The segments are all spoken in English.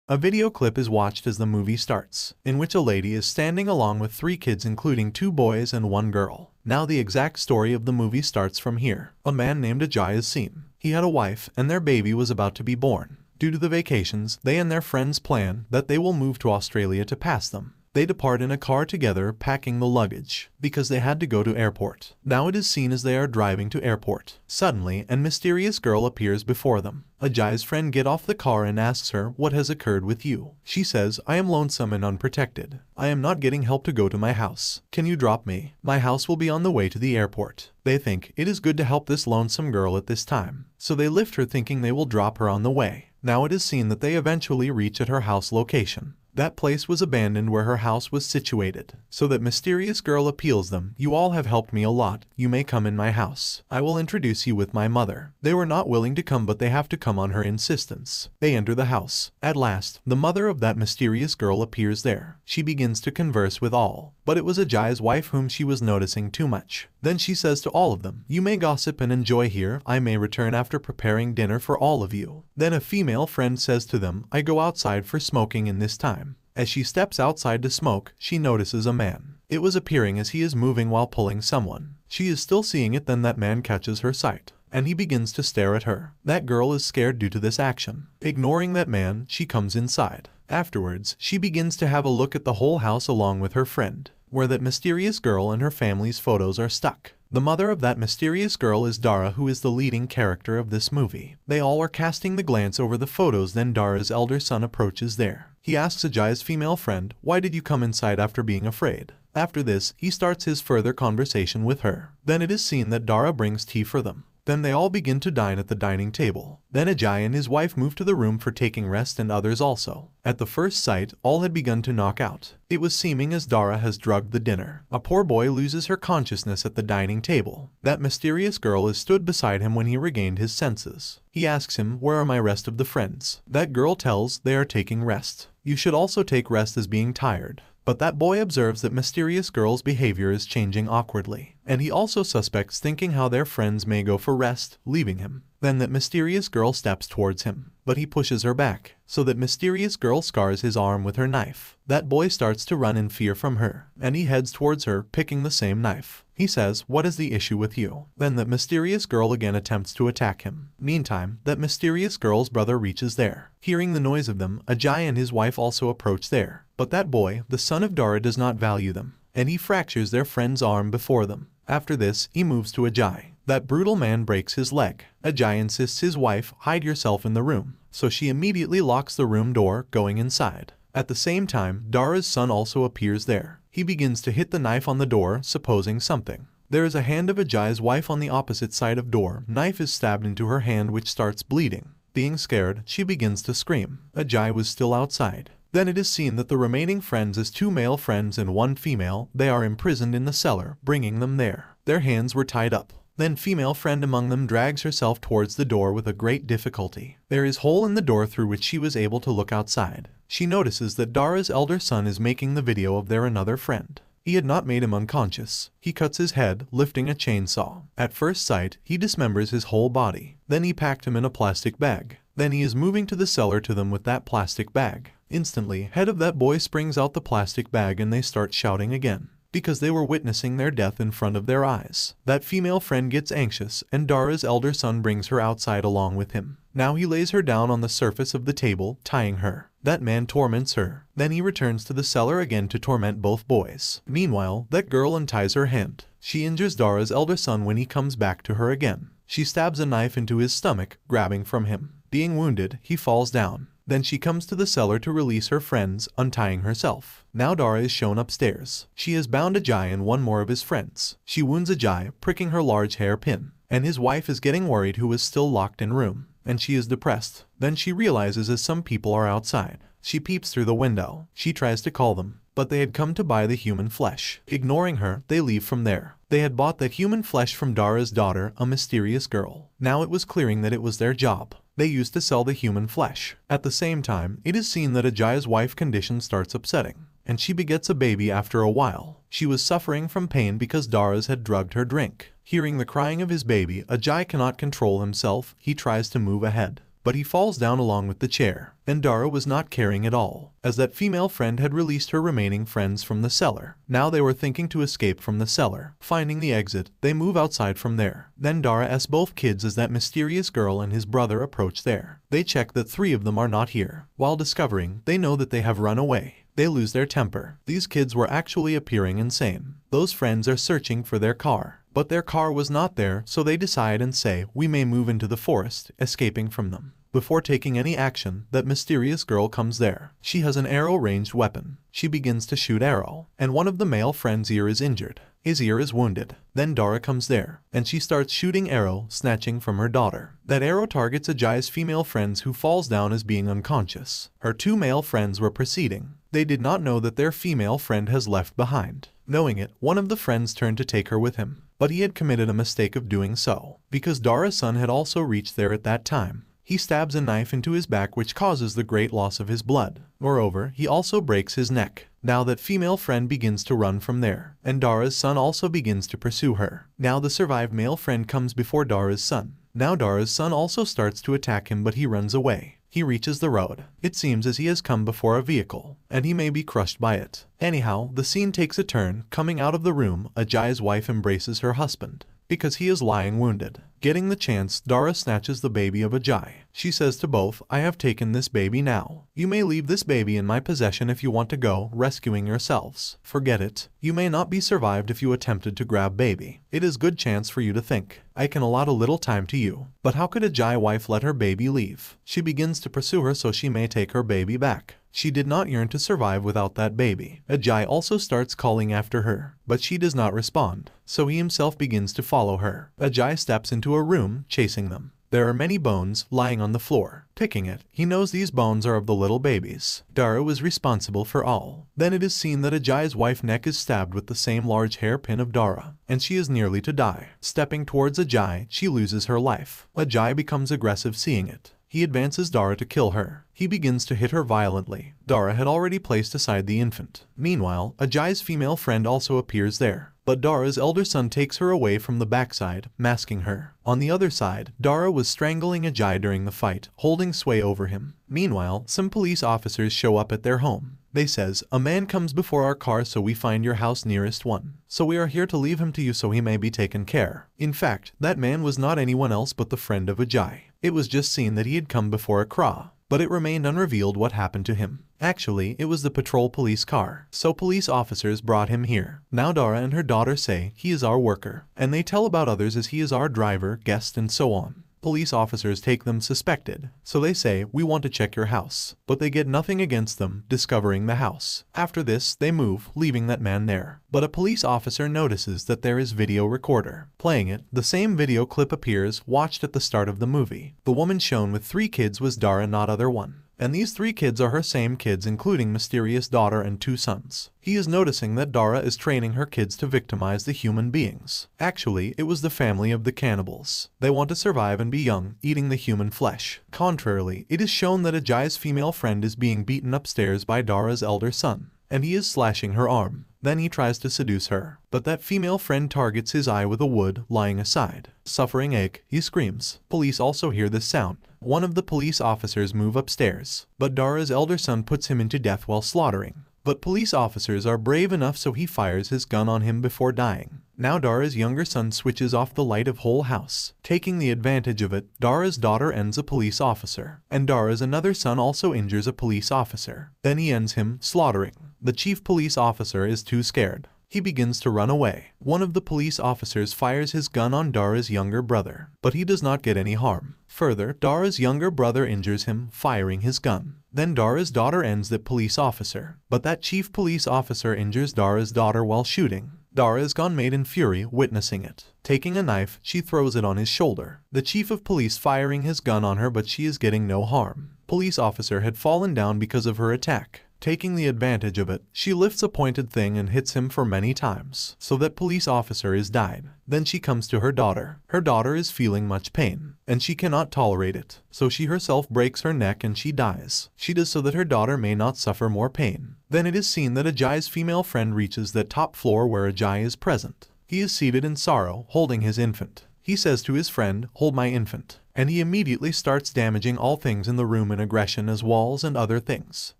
A video clip is watched as the movie starts, in which a lady is standing along with 3 kids including 2 boys and 1 girl. Now the exact story of the movie starts from here. A man named Ajay is seen. He had a wife and their baby was about to be born. Due to the vacations, they and their friends plan that they will move to Australia to pass them. They depart in a car together packing the luggage, because they had to go to airport. Now it is seen as they are driving to airport. Suddenly, a mysterious girl appears before them. Ajay's friend gets off the car and asks her what has occurred with you. She says, I am lonesome and unprotected. I am not getting help to go to my house. Can you drop me? My house will be on the way to the airport. They think it is good to help this lonesome girl at this time, so they lift her thinking they will drop her on the way. Now it is seen that they eventually reach at her house location. That place was abandoned where her house was situated. So that mysterious girl appeals them, you all have helped me a lot, you may come in my house. I will introduce you with my mother. They were not willing to come but they have to come on her insistence. They enter the house. At last, the mother of that mysterious girl appears there. She begins to converse with all, but it was Ajay's wife whom she was noticing too much. Then she says to all of them, you may gossip and enjoy here, I may return after preparing dinner for all of you. Then a female friend says to them, I go outside for smoking in this time. As she steps outside to smoke, she notices a man. It was appearing as he is moving while pulling someone. She is still seeing it, then that man catches her sight, and he begins to stare at her. That girl is scared due to this action. Ignoring that man, she comes inside. Afterwards, she begins to have a look at the whole house along with her friend, where that mysterious girl and her family's photos are stuck. The mother of that mysterious girl is Dara, who is the leading character of this movie. They all are casting the glance over the photos, then Dara's elder son approaches there. He asks Ajay's female friend, why did you come inside after being afraid? After this, he starts his further conversation with her. Then it is seen that Dara brings tea for them. Then they all begin to dine at the dining table. Then Ajay and his wife move to the room for taking rest and others also. At the first sight, all had begun to knock out. It was seeming as Dara has drugged the dinner. A poor boy loses her consciousness at the dining table. That mysterious girl is stood beside him when he regained his senses. He asks him, where are my rest of the friends? That girl tells they are taking rest. You should also take rest as being tired. But that boy observes that mysterious girl's behavior is changing awkwardly, and he also suspects thinking how their friends may go for rest, leaving him. Then that mysterious girl steps towards him, but he pushes her back, so that mysterious girl scars his arm with her knife. That boy starts to run in fear from her, and he heads towards her, picking the same knife. He says, what is the issue with you? Then that mysterious girl again attempts to attack him. Meantime, that mysterious girl's brother reaches there. Hearing the noise of them, Ajay and his wife also approach there. But that boy, the son of Dara, does not value them, and he fractures their friend's arm before them. After this, he moves to Ajay. That brutal man breaks his leg. Ajay insists his wife, hide yourself in the room, so she immediately locks the room door, going inside. At the same time, Dara's son also appears there. He begins to hit the knife on the door, supposing something. There is a hand of Ajay's wife on the opposite side of door. Knife is stabbed into her hand, which starts bleeding. Being scared, she begins to scream. Ajay was still outside. Then it is seen that the remaining friends is 2 male friends and 1 female. They are imprisoned in the cellar, bringing them there. Their hands were tied up. Then female friend among them drags herself towards the door with a great difficulty. There is hole in the door through which she was able to look outside. She notices that Dara's elder son is making the video of their another friend. He had not made him unconscious. He cuts his head, lifting a chainsaw. At first sight, he dismembers his whole body. Then he packed him in a plastic bag. Then he is moving to the cellar to them with that plastic bag. Instantly, head of that boy springs out the plastic bag and they start shouting again, because they were witnessing their death in front of their eyes. That female friend gets anxious, and Dara's elder son brings her outside along with him. Now he lays her down on the surface of the table, tying her. That man torments her. Then he returns to the cellar again to torment both boys. Meanwhile, that girl unties her hand. She injures Dara's elder son when he comes back to her again. She stabs a knife into his stomach, grabbing from him. Being wounded, he falls down. Then she comes to the cellar to release her friends, untying herself. Now Dara is shown upstairs. She has bound Ajay and 1 more of his friends. She wounds Ajay, pricking her large hairpin. And his wife is getting worried, who is still locked in room. And she is depressed. Then she realizes as some people are outside. She peeps through the window. She tries to call them, but they had come to buy the human flesh. Ignoring her, they leave from there. They had bought that human flesh from Dara's daughter, a mysterious girl. Now it was clearing that it was their job. They used to sell the human flesh. At the same time, it is seen that Ajay's wife's condition starts upsetting, and she begets a baby after a while. She was suffering from pain because Dara's had drugged her drink. Hearing the crying of his baby, Ajay cannot control himself. He tries to move ahead, but he falls down along with the chair, and Dara was not caring at all, as that female friend had released her remaining friends from the cellar. Now they were thinking to escape from the cellar. Finding the exit, they move outside from there. Then Dara asks both kids as that mysterious girl and his brother approach there. They check that 3 of them are not here. While discovering, they know that they have run away. They lose their temper. These kids were actually appearing insane. Those friends are searching for their car, but their car was not there, so they decide and say, we may move into the forest, escaping from them. Before taking any action, that mysterious girl comes there. She has an arrow-ranged weapon. She begins to shoot arrow, and one of the male friend's ear is injured. His ear is wounded. Then Dara comes there, and she starts shooting arrow, snatching from her daughter. That arrow targets Ajaya's female friends, who falls down as being unconscious. Her 2 male friends were preceding. They did not know that their female friend has left behind. Knowing it, one of the friends turned to take her with him, but he had committed a mistake of doing so, because Dara's son had also reached there at that time. He stabs a knife into his back, which causes the great loss of his blood. Moreover, he also breaks his neck. Now that female friend begins to run from there, and Dara's son also begins to pursue her. Now the survived male friend comes before Dara's son. Now Dara's son also starts to attack him, but he runs away. He reaches the road. It seems as he has come before a vehicle, and he may be crushed by it. Anyhow, the scene takes a turn. Coming out of the room, Ajaya's wife embraces her husband, because he is lying wounded. Getting the chance, Dara snatches the baby of Ajay. She says to both, I have taken this baby now. You may leave this baby in my possession if you want to go rescuing yourselves. Forget it. You may not be survived if you attempted to grab baby. It is good chance for you to think. I can allot a little time to you. But how could Ajay wife let her baby leave? She begins to pursue her so she may take her baby back. She did not yearn to survive without that baby. Ajay also starts calling after her, but she does not respond, so he himself begins to follow her. Ajay steps into a room, chasing them. There are many bones lying on the floor. Picking it, he knows these bones are of the little babies. Dara was responsible for all. Then it is seen that Ajay's wife's neck is stabbed with the same large hairpin of Dara, and she is nearly to die. Stepping towards Ajay, she loses her life. Ajay becomes aggressive seeing it. He advances Dara to kill her. He begins to hit her violently. Dara had already placed aside the infant. Meanwhile, Ajay's female friend also appears there, but Dara's elder son takes her away from the backside, masking her. On the other side, Dara was strangling Ajay during the fight, holding sway over him. Meanwhile, some police officers show up at their home. They says, a man comes before our car, so we find your house nearest one. So we are here to leave him to you so he may be taken care. In fact, that man was not anyone else but the friend of Ajay. It was just seen that he had come before a Kra, but it remained unrevealed what happened to him. Actually, it was the patrol police car, so police officers brought him here. Now Dara and her daughter say, he is our worker, and they tell about others as he is our driver, guest, and so on. Police officers take them suspected, so they say, we want to check your house, but they get nothing against them, discovering the house. After this, they move, leaving that man there. But a police officer notices that there is video recorder. Playing it, the same video clip appears, watched at the start of the movie. The woman shown with 3 kids was Dara, not other one. And these 3 kids are her same kids, including mysterious daughter and 2 sons. He is noticing that Dara is training her kids to victimize the human beings. Actually, it was the family of the cannibals. They want to survive and be young, eating the human flesh. Contrarily, it is shown that Ajay's female friend is being beaten upstairs by Dara's elder son, and he is slashing her arm. Then he tries to seduce her, but that female friend targets his eye with a wood lying aside. Suffering ache, he screams. Police also hear this sound. One of the police officers move upstairs, but Dara's elder son puts him into death while slaughtering. But police officers are brave enough, so he fires his gun on him before dying. Now Dara's younger son switches off the light of whole house. Taking the advantage of it, Dara's daughter ends a police officer, and Dara's another son also injures a police officer. Then he ends him, slaughtering. The chief police officer is too scared. He begins to run away. One of the police officers fires his gun on Dara's younger brother, but he does not get any harm. Further, Dara's younger brother injures him, firing his gun. Then Dara's daughter ends the police officer, but that chief police officer injures Dara's daughter while shooting. Dara is gone mad in fury, witnessing it. Taking a knife, she throws it on his shoulder. The chief of police firing his gun on her, but she is getting no harm. Police officer had fallen down because of her attack. Taking the advantage of it, she lifts a pointed thing and hits him for many times, so that police officer is died. Then she comes to her daughter. Her daughter is feeling much pain, and she cannot tolerate it, so she herself breaks her neck and she dies. She does so that her daughter may not suffer more pain. Then it is seen that Ajay's female friend reaches the top floor where Ajay is present. He is seated in sorrow, holding his infant. He says to his friend, hold my infant. and he immediately starts damaging all things in the room in aggression as walls and other things.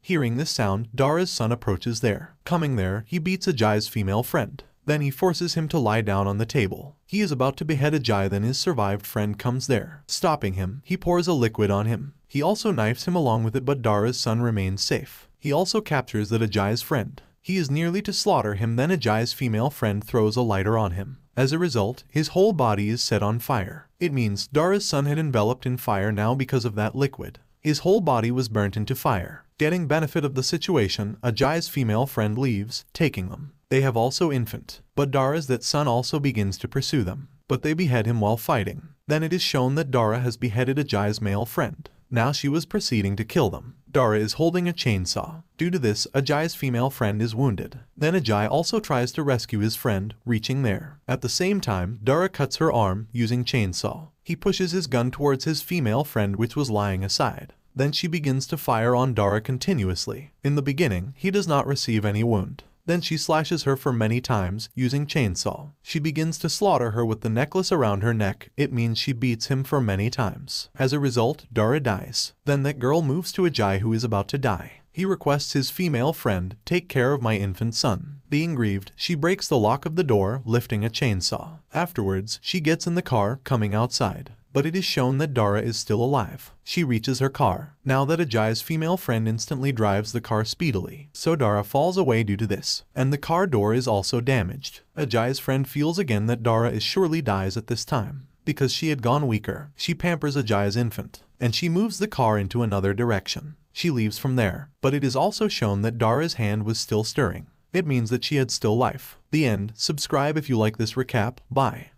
Hearing this sound, Dara's son approaches there. Coming there, he beats Ajay's female friend. Then he forces him to lie down on the table. He is about to behead Ajay, then his survived friend comes there. Stopping him, he pours a liquid on him. He also knifes him along with it, but Dara's son remains safe. He also captures that Ajay's friend. He is nearly to slaughter him, then Ajay's female friend throws a lighter on him. As a result, his whole body is set on fire. It means Dara's son had enveloped in fire now because of that liquid. His whole body was burnt into fire. Getting benefit of the situation, Ajay's female friend leaves, taking them. They have also infant, but Dara's that son also begins to pursue them. But they behead him while fighting. Then it is shown that Dara has beheaded Ajay's male friend. Now she was proceeding to kill them. Dara is holding a chainsaw. Due to this, Ajay's female friend is wounded. Then Ajay also tries to rescue his friend, reaching there. At the same time, Dara cuts her arm using chainsaw. He pushes his gun towards his female friend, which was lying aside. Then she begins to fire on Dara continuously. In the beginning, he does not receive any wound. Then she slashes her for many times using chainsaw. She begins to slaughter her with the necklace around her neck. It means she beats him for many times. As a result, Dara dies. Then that girl moves to Ajay, who is about to die. He requests his female friend, "Take care of my infant son." Being grieved, she breaks the lock of the door, lifting a chainsaw. Afterwards, she gets in the car, coming outside. But it is shown that Dara is still alive. She reaches her car. Now that Ajay's female friend instantly drives the car speedily, so Dara falls away due to this, and the car door is also damaged. Ajay's friend feels again that Dara is surely dies at this time. Because she had gone weaker, she pampers Ajay's infant, and she moves the car into another direction. She leaves from there, but it is also shown that Dara's hand was still stirring. It means that she had still life. The end. Subscribe if you like this recap. Bye.